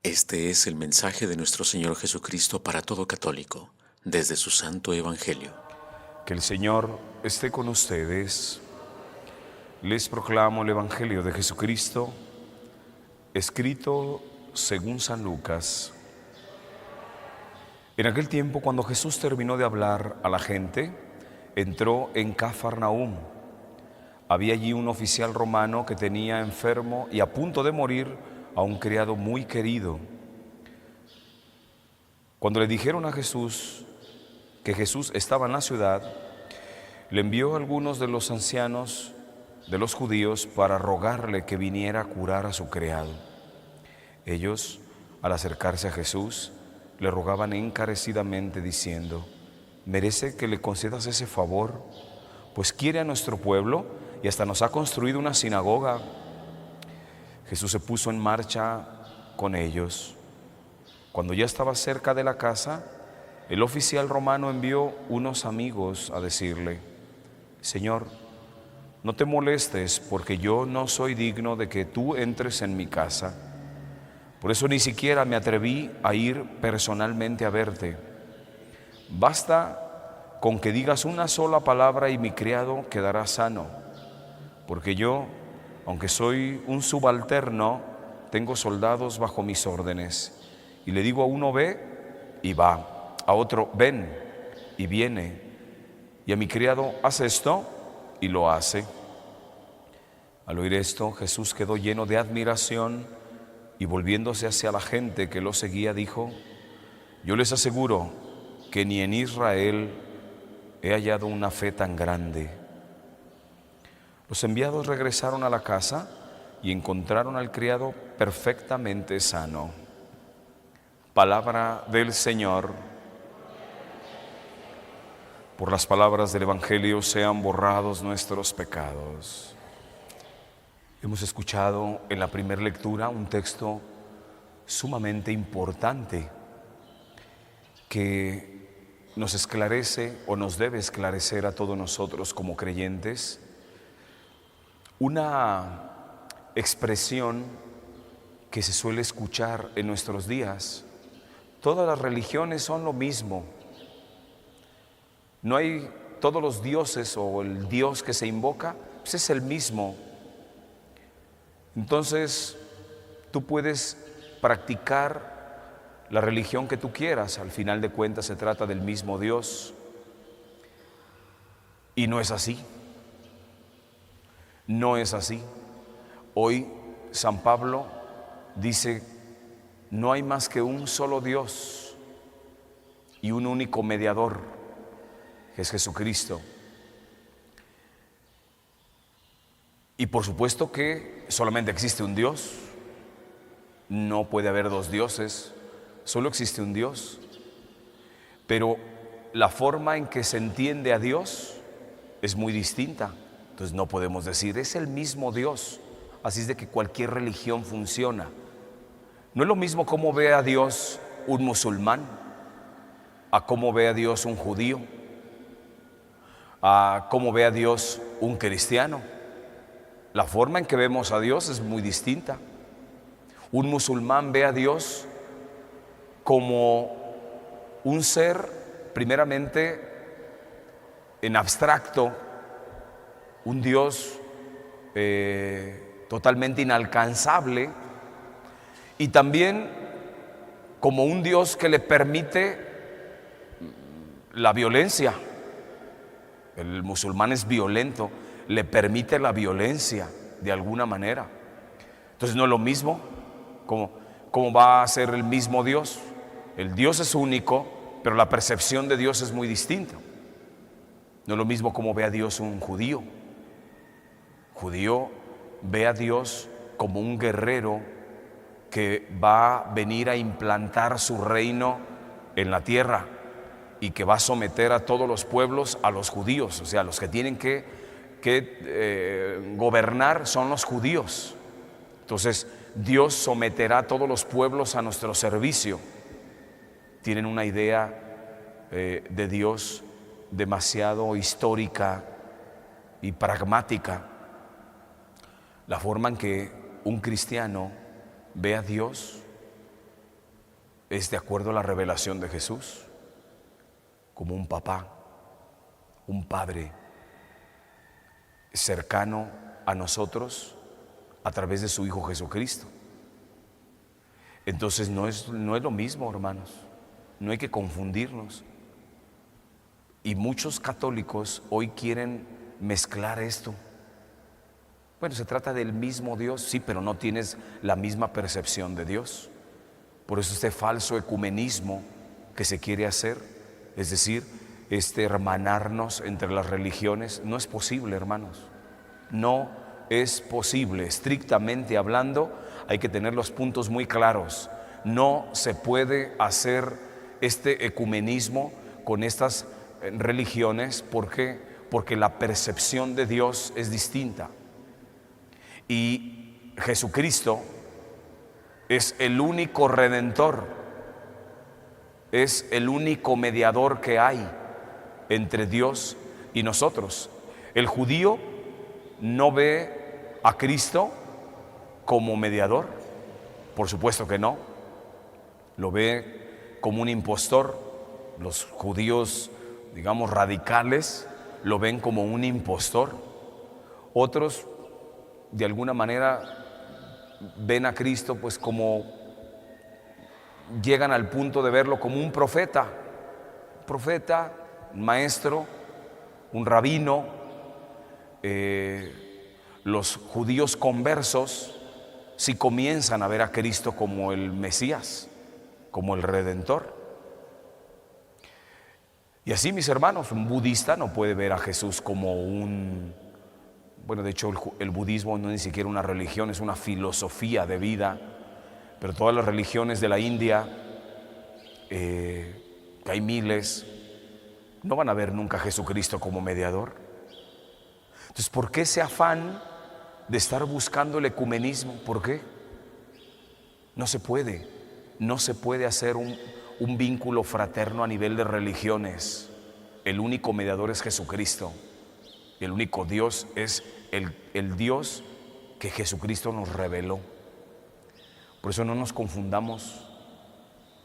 Este es el mensaje de nuestro Señor Jesucristo para todo católico, desde su Santo Evangelio. Que el Señor esté con ustedes. Les proclamo el Evangelio de Jesucristo, escrito según San Lucas. En aquel tiempo, cuando Jesús terminó de hablar a la gente, entró en Cafarnaúm. Había allí un oficial romano que tenía enfermo y a punto de morir a un criado muy querido. Cuando le dijeron a Jesús que Jesús estaba en la ciudad, le envió a algunos de los ancianos de los judíos para rogarle que viniera a curar a su criado. Ellos, al acercarse a Jesús, le rogaban encarecidamente diciendo: «Merece que le concedas ese favor, pues quiere a nuestro pueblo y hasta nos ha construido una sinagoga». Jesús se puso en marcha con ellos. Cuando ya estaba cerca de la casa, el oficial romano envió unos amigos a decirle: «Señor, no te molestes, porque yo no soy digno de que tú entres en mi casa. Por eso ni siquiera me atreví a ir personalmente a verte. Basta con que digas una sola palabra y mi criado quedará sano, porque yo, aunque soy un subalterno, tengo soldados bajo mis órdenes. Y le digo a uno: ve, y va; a otro: ven, y viene; y a mi criado: haz esto, y lo hace». Al oír esto, Jesús quedó lleno de admiración y volviéndose hacia la gente que lo seguía, dijo: «Yo les aseguro que ni en Israel he hallado una fe tan grande». Los enviados regresaron a la casa y encontraron al criado perfectamente sano. Palabra del Señor. Por las palabras del Evangelio sean borrados nuestros pecados. Hemos escuchado en la primera lectura un texto sumamente importante que nos esclarece o nos debe esclarecer a todos nosotros como creyentes una expresión que se suele escuchar en nuestros días. Todas las religiones son lo mismo. No hay todos los dioses, o el Dios que se invoca, pues es el mismo. Entonces, tú puedes practicar la religión que tú quieras, al final de cuentas se trata del mismo Dios. Y no es así. No es así. Hoy San Pablo dice: no hay más que un solo Dios y un único mediador, que es Jesucristo. Y por supuesto que solamente existe un Dios. No puede haber dos dioses, solo existe un Dios. Pero la forma en que se entiende a Dios es muy distinta. Entonces no podemos decir es el mismo Dios. Así es de que cualquier religión funciona. No es lo mismo cómo ve a Dios un musulmán, a cómo ve a Dios un judío, a cómo ve a Dios un cristiano. La forma en que vemos a Dios es muy distinta. Un musulmán ve a Dios como un ser, primeramente, en abstracto, un Dios totalmente inalcanzable, y también como un Dios que le permite la violencia. El musulmán es violento, le permite la violencia de alguna manera. Entonces no es lo mismo. ¿Cómo va a ser el mismo Dios? El Dios es único, pero la percepción de Dios es muy distinta. No es lo mismo cómo ve a Dios un judío. Judío ve a Dios como un guerrero que va a venir a implantar su reino en la tierra y que va a someter a todos los pueblos a los judíos. O sea, los que tienen que gobernar son los judíos. Entonces, Dios someterá a todos los pueblos a nuestro servicio. Tienen una idea de Dios demasiado histórica y pragmática. La forma en que un cristiano ve a Dios es de acuerdo a la revelación de Jesús, como un papá, un padre cercano a nosotros a través de su Hijo Jesucristo. Entonces no es lo mismo, hermanos, no hay que confundirnos. Y muchos católicos hoy quieren mezclar esto. Bueno, se trata del mismo Dios, sí, pero no tienes la misma percepción de Dios. Por eso este falso ecumenismo que se quiere hacer, es decir, hermanarnos entre las religiones, no es posible, hermanos. No es posible. Estrictamente hablando, hay que tener los puntos muy claros. No se puede hacer este ecumenismo con estas religiones. ¿Por qué? Porque la percepción de Dios es distinta. Y Jesucristo es el único redentor, es el único mediador que hay entre Dios y nosotros. El judío no ve a Cristo como mediador, por supuesto que no, lo ve como un impostor. Los judíos, digamos, radicales, lo ven como un impostor. Otros, de alguna manera, ven a Cristo pues como, llegan al punto de verlo como un profeta, un maestro, un rabino. Los judíos conversos sí comienzan a ver a Cristo como el Mesías, como el Redentor. Y así, mis hermanos, un budista no puede ver a Jesús como de hecho el budismo no es ni siquiera una religión, es una filosofía de vida. Pero todas las religiones de la India, que hay miles, no van a ver nunca a Jesucristo como mediador. Entonces, ¿por qué ese afán de estar buscando el ecumenismo? ¿Por qué? No se puede hacer un vínculo fraterno a nivel de religiones. El único mediador es Jesucristo. Y el único Dios es el Dios que Jesucristo nos reveló. Por eso no nos confundamos.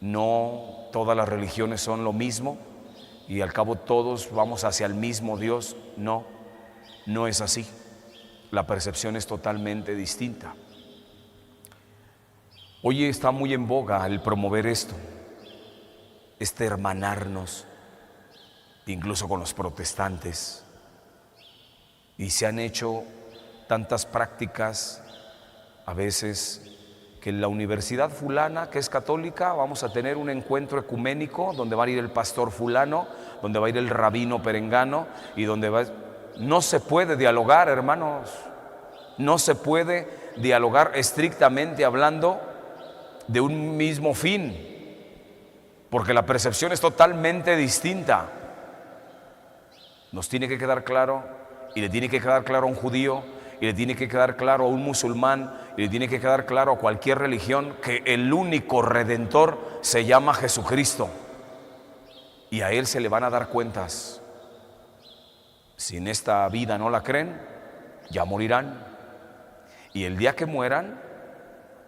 No todas las religiones son lo mismo y al cabo todos vamos hacia el mismo Dios. No es así. La percepción es totalmente distinta. Hoy está muy en boga el promover esto, hermanarnos, incluso con los protestantes. Y se han hecho tantas prácticas, a veces, que en la universidad fulana, que es católica, vamos a tener un encuentro ecuménico donde va a ir el pastor fulano, donde va a ir el rabino perengano y donde va... No se puede dialogar, hermanos. No se puede dialogar estrictamente hablando de un mismo fin, porque la percepción es totalmente distinta. Nos tiene que quedar claro, y le tiene que quedar claro a un judío, y le tiene que quedar claro a un musulmán, y le tiene que quedar claro a cualquier religión, que el único redentor se llama Jesucristo, y a Él se le van a dar cuentas. Si en esta vida no la creen, ya morirán. Y el día que mueran,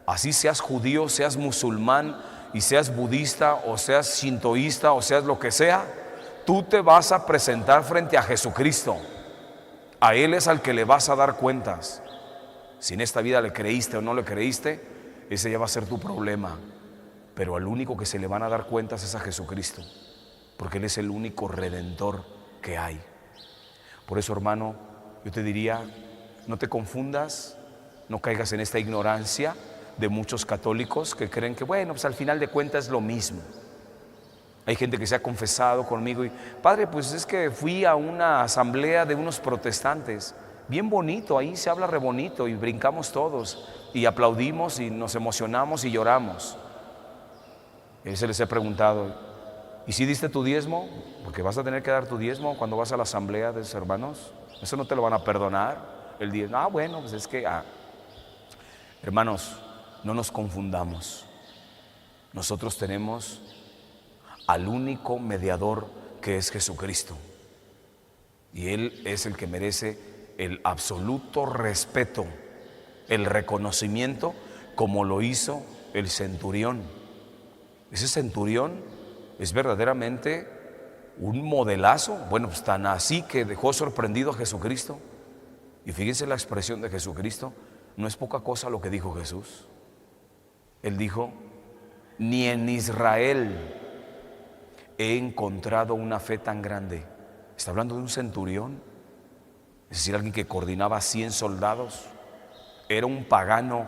así seas judío, seas musulmán, y seas budista, o seas shintoísta, o seas lo que sea, tú te vas a presentar frente a Jesucristo. A Él es al que le vas a dar cuentas. Si en esta vida le creíste o no le creíste, ese ya va a ser tu problema. Pero al único que se le van a dar cuentas es a Jesucristo, porque Él es el único redentor que hay. Por eso, hermano, yo te diría, no te confundas, no caigas en esta ignorancia de muchos católicos que creen que, bueno, pues al final de cuentas es lo mismo. Hay gente que se ha confesado conmigo y, padre, pues es que fui a una asamblea de unos protestantes, bien bonito, ahí se habla re bonito y brincamos todos y aplaudimos y nos emocionamos y lloramos. Y se les he preguntado, ¿y si diste tu diezmo? Porque vas a tener que dar tu diezmo cuando vas a la asamblea de tus hermanos. Eso no te lo van a perdonar, el diezmo. Bueno, pues es que... Hermanos, no nos confundamos. Nosotros tenemos al único mediador que es Jesucristo. Y Él es el que merece el absoluto respeto, el reconocimiento, como lo hizo el centurión. Ese centurión es verdaderamente un modelazo, bueno, pues tan así que dejó sorprendido a Jesucristo. Y fíjense la expresión de Jesucristo, no es poca cosa lo que dijo Jesús. Él dijo, ni en Israel he encontrado una fe tan grande. Está hablando de un centurión, es decir, alguien que coordinaba 100 soldados, era un pagano.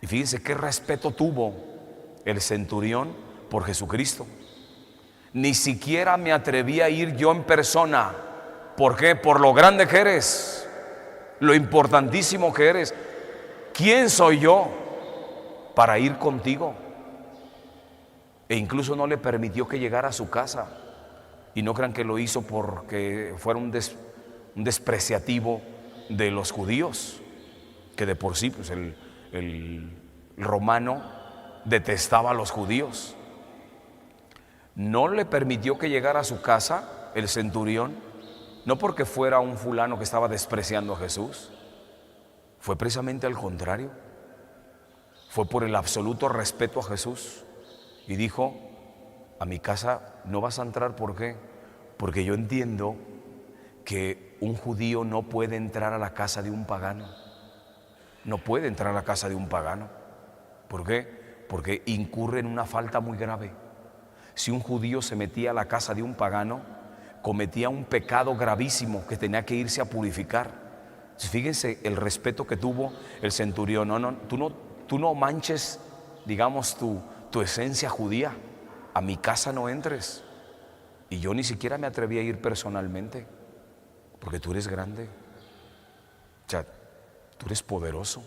Y fíjense qué respeto tuvo el centurión por Jesucristo. Ni siquiera me atreví a ir yo en persona. ¿Por qué? Por lo grande que eres, lo importantísimo que eres. ¿Quién soy yo para ir contigo? E incluso no le permitió que llegara a su casa. Y no crean que lo hizo porque fuera un despreciativo de los judíos, que de por sí pues el romano detestaba a los judíos. No le permitió que llegara a su casa el centurión, no porque fuera un fulano que estaba despreciando a Jesús, fue precisamente al contrario. Fue por el absoluto respeto a Jesús y dijo, a mi casa no vas a entrar. ¿Por qué? Porque yo entiendo que un judío no puede entrar a la casa de un pagano. No puede entrar a la casa de un pagano. ¿Por qué? Porque incurre en una falta muy grave. Si un judío se metía a la casa de un pagano, cometía un pecado gravísimo que tenía que irse a purificar. Fíjense el respeto que tuvo el centurión. Tú no manches, digamos, tu esencia judía. A mi casa no entres. Y yo ni siquiera me atreví a ir personalmente, porque tú eres grande. O sea, tú eres poderoso.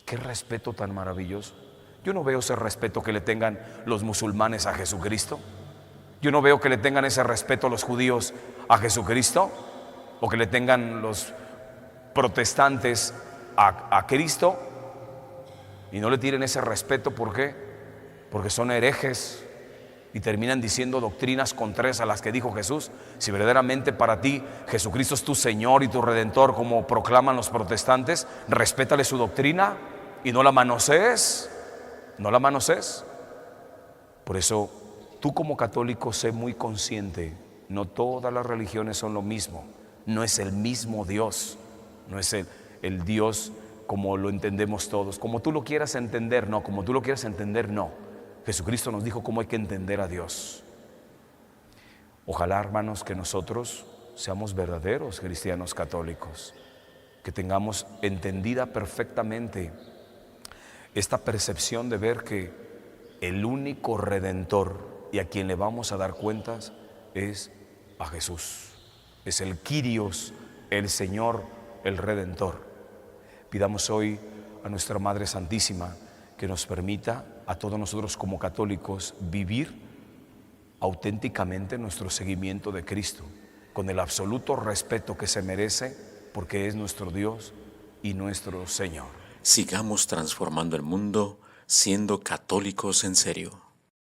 Qué respeto tan maravilloso. Yo no veo ese respeto que le tengan los musulmanes a Jesucristo. Yo no veo que le tengan ese respeto los judíos a Jesucristo, o que le tengan los protestantes a Cristo, y no le tienen ese respeto. ¿Por qué? Porque son herejes y terminan diciendo doctrinas contrarias a las que dijo Jesús. Si verdaderamente para ti Jesucristo es tu Señor y tu Redentor, como proclaman los protestantes, respétale su doctrina y no la manosees. No la manosees. Por eso, tú como católico sé muy consciente, no todas las religiones son lo mismo. No es el mismo Dios, no es el Dios como lo entendemos todos. Como tú lo quieras entender, no. Como tú lo quieras entender, no. Jesucristo nos dijo cómo hay que entender a Dios. Ojalá, hermanos, que nosotros seamos verdaderos cristianos católicos, que tengamos entendida perfectamente esta percepción de ver que el único Redentor y a quien le vamos a dar cuentas es a Jesús. Es el Kyrios, el Señor, el Redentor. Pidamos hoy a nuestra Madre Santísima que nos permita a todos nosotros como católicos vivir auténticamente nuestro seguimiento de Cristo, con el absoluto respeto que se merece, porque es nuestro Dios y nuestro Señor. Sigamos transformando el mundo siendo católicos en serio.